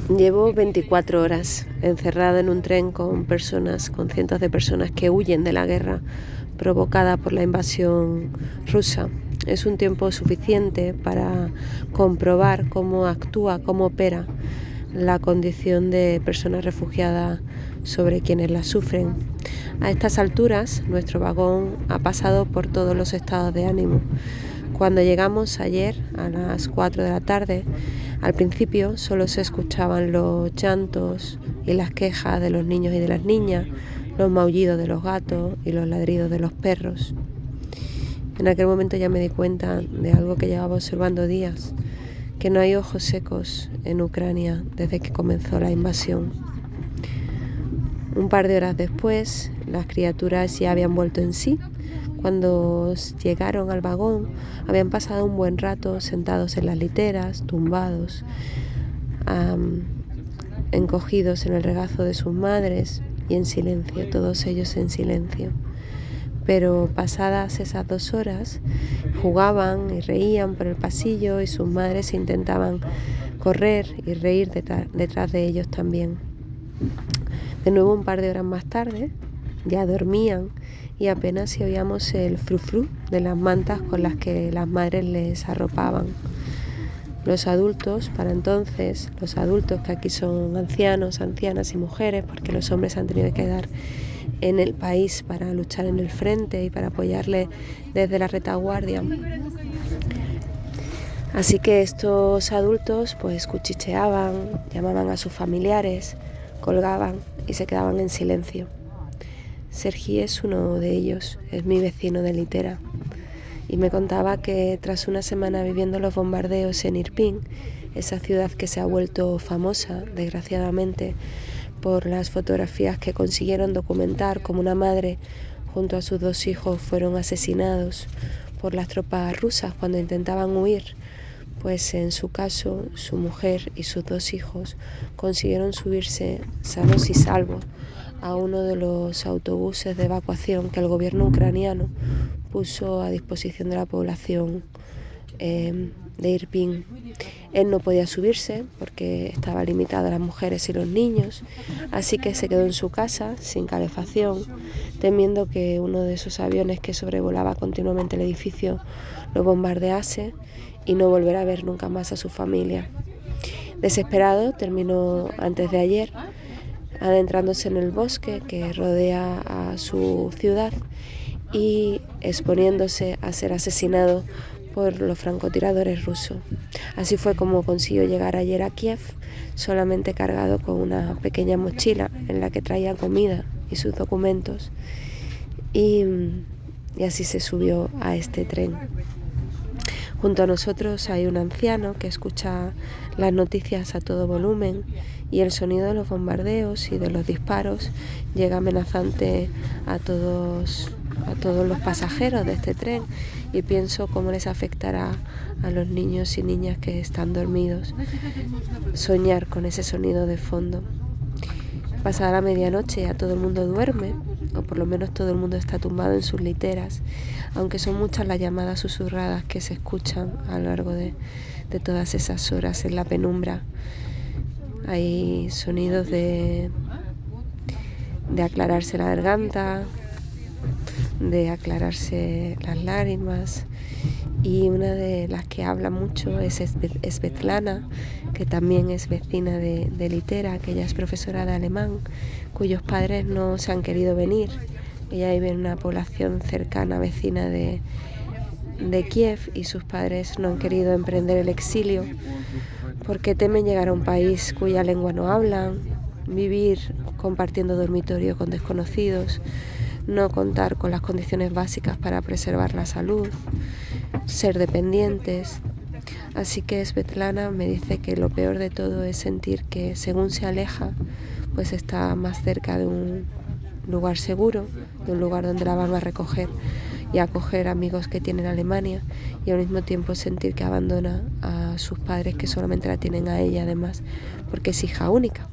Llevo 24 horas encerrada en un tren con cientos de personas que huyen de la guerra provocada por la invasión rusa. Es un tiempo suficiente para comprobar cómo actúa, cómo opera la condición de persona refugiada sobre quienes la sufren. A estas alturas, nuestro vagón ha pasado por todos los estados de ánimo. Cuando llegamos ayer a las 4 de la tarde, al principio solo se escuchaban los llantos y las quejas de los niños y de las niñas, los maullidos de los gatos y los ladridos de los perros. En aquel momento ya me di cuenta de algo que llevaba observando días, que no hay ojos secos en Ucrania desde que comenzó la invasión. Un par de horas después, las criaturas ya habían vuelto en sí. Cuando llegaron al vagón, habían pasado un buen rato sentados en las literas, tumbados, encogidos en el regazo de sus madres y en silencio, todos ellos en silencio. Pero pasadas esas 2 horas, jugaban y reían por el pasillo y sus madres intentaban correr y reír detrás de ellos también. De nuevo, un par de horas más tarde, ya dormían y apenas si oíamos el frufru de las mantas con las que las madres les arropaban. Los adultos, para entonces, los adultos que aquí son ancianos, ancianas y mujeres, porque los hombres han tenido que quedar en el país para luchar en el frente y para apoyarle desde la retaguardia. Así que estos adultos pues cuchicheaban, llamaban a sus familiares, colgaban y se quedaban en silencio. Sergi es uno de ellos, es mi vecino de litera, y me contaba que tras una semana viviendo los bombardeos en Irpin, esa ciudad que se ha vuelto famosa, desgraciadamente, por las fotografías que consiguieron documentar como una madre junto a sus 2 hijos fueron asesinados por las tropas rusas cuando intentaban huir, pues en su caso su mujer y sus 2 hijos consiguieron subirse sanos y salvos a uno de los autobuses de evacuación que el gobierno ucraniano puso a disposición de la población de Irpin. Él no podía subirse porque estaba limitado a las mujeres y los niños, así que se quedó en su casa sin calefacción, temiendo que uno de esos aviones que sobrevolaba continuamente el edificio lo bombardease y no volver a ver nunca más a su familia. Desesperado, terminó antes de ayer adentrándose en el bosque que rodea a su ciudad y exponiéndose a ser asesinado por los francotiradores rusos. Así fue como consiguió llegar ayer a Kiev, solamente cargado con una pequeña mochila en la que traía comida y sus documentos, y así se subió a este tren. Junto a nosotros hay un anciano que escucha las noticias a todo volumen y el sonido de los bombardeos y de los disparos llega amenazante a todos los pasajeros de este tren, y pienso cómo les afectará a los niños y niñas que están dormidos soñar con ese sonido de fondo. Pasada la medianoche ya todo el mundo duerme, o por lo menos todo el mundo está tumbado en sus literas, aunque son muchas las llamadas susurradas que se escuchan a lo largo de todas esas horas en la penumbra. Hay sonidos de aclararse la garganta, de aclararse las lágrimas, y una de las que habla mucho es Svetlana, que también es vecina de Litera, que ella es profesora de alemán, cuyos padres no se han querido venir. Ella vive en una población cercana, vecina de Kiev, y sus padres no han querido emprender el exilio porque temen llegar a un país cuya lengua no hablan, vivir compartiendo dormitorio con desconocidos, no contar con las condiciones básicas para preservar la salud, ser dependientes. Así que Svetlana me dice que lo peor de todo es sentir que según se aleja, pues está más cerca de un lugar seguro, de un lugar donde la van a recoger y acoger amigos que tiene en Alemania, y al mismo tiempo sentir que abandona a sus padres, que solamente la tienen a ella además, porque es hija única.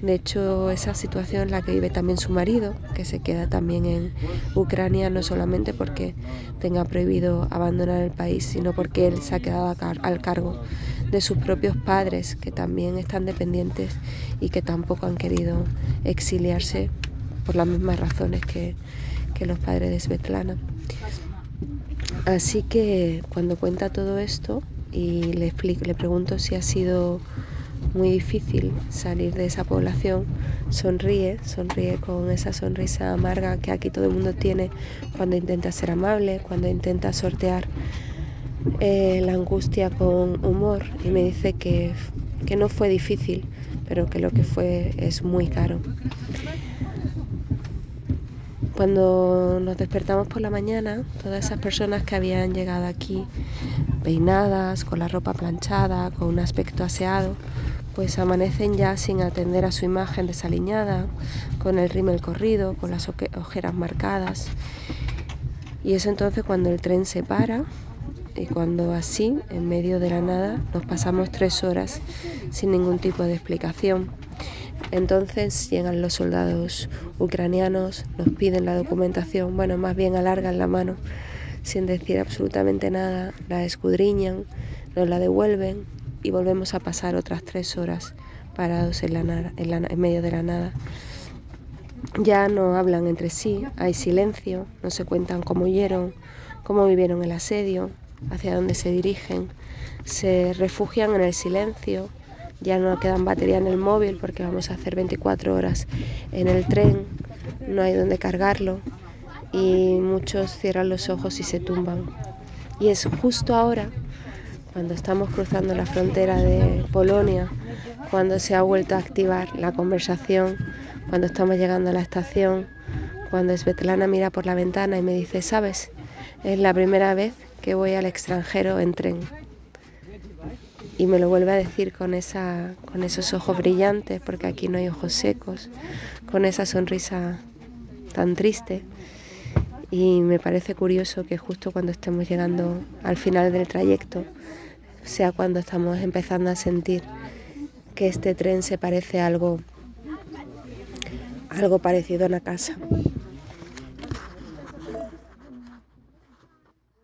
De hecho, esa situación es la que vive también su marido, que se queda también en Ucrania, no solamente porque tenga prohibido abandonar el país, sino porque él se ha quedado al cargo de sus propios padres, que también están dependientes y que tampoco han querido exiliarse por las mismas razones que los padres de Svetlana. Así que cuando cuenta todo esto y le pregunto si ha sido muy difícil salir de esa población, sonríe con esa sonrisa amarga que aquí todo el mundo tiene cuando intenta ser amable, cuando intenta sortear la angustia con humor, y me dice que no fue difícil, pero que lo que fue es muy caro. Cuando nos despertamos por la mañana, todas esas personas que habían llegado aquí peinadas, con la ropa planchada, con un aspecto aseado, pues amanecen ya sin atender a su imagen desaliñada, con el rímel corrido, con las ojeras marcadas. Y es entonces cuando el tren se para y cuando así, en medio de la nada, nos pasamos 3 horas sin ningún tipo de explicación. Entonces llegan los soldados ucranianos, nos piden la documentación, bueno, más bien alargan la mano sin decir absolutamente nada, la escudriñan, nos la devuelven y volvemos a pasar otras 3 horas parados en medio de la nada. Ya no hablan entre sí, hay silencio, no se cuentan cómo huyeron, cómo vivieron el asedio, hacia dónde se dirigen, se refugian en el silencio. Ya no quedan batería en el móvil porque vamos a hacer 24 horas en el tren, no hay donde cargarlo y muchos cierran los ojos y se tumban. Y es justo ahora, cuando estamos cruzando la frontera de Polonia, cuando se ha vuelto a activar la conversación, cuando estamos llegando a la estación, cuando Svetlana mira por la ventana y me dice, ¿sabes? Es la primera vez que voy al extranjero en tren. Y me lo vuelve a decir con esos ojos brillantes, porque aquí no hay ojos secos, con esa sonrisa tan triste. Y me parece curioso que justo cuando estemos llegando al final del trayecto sea cuando estamos empezando a sentir que este tren se parece a algo parecido a una casa.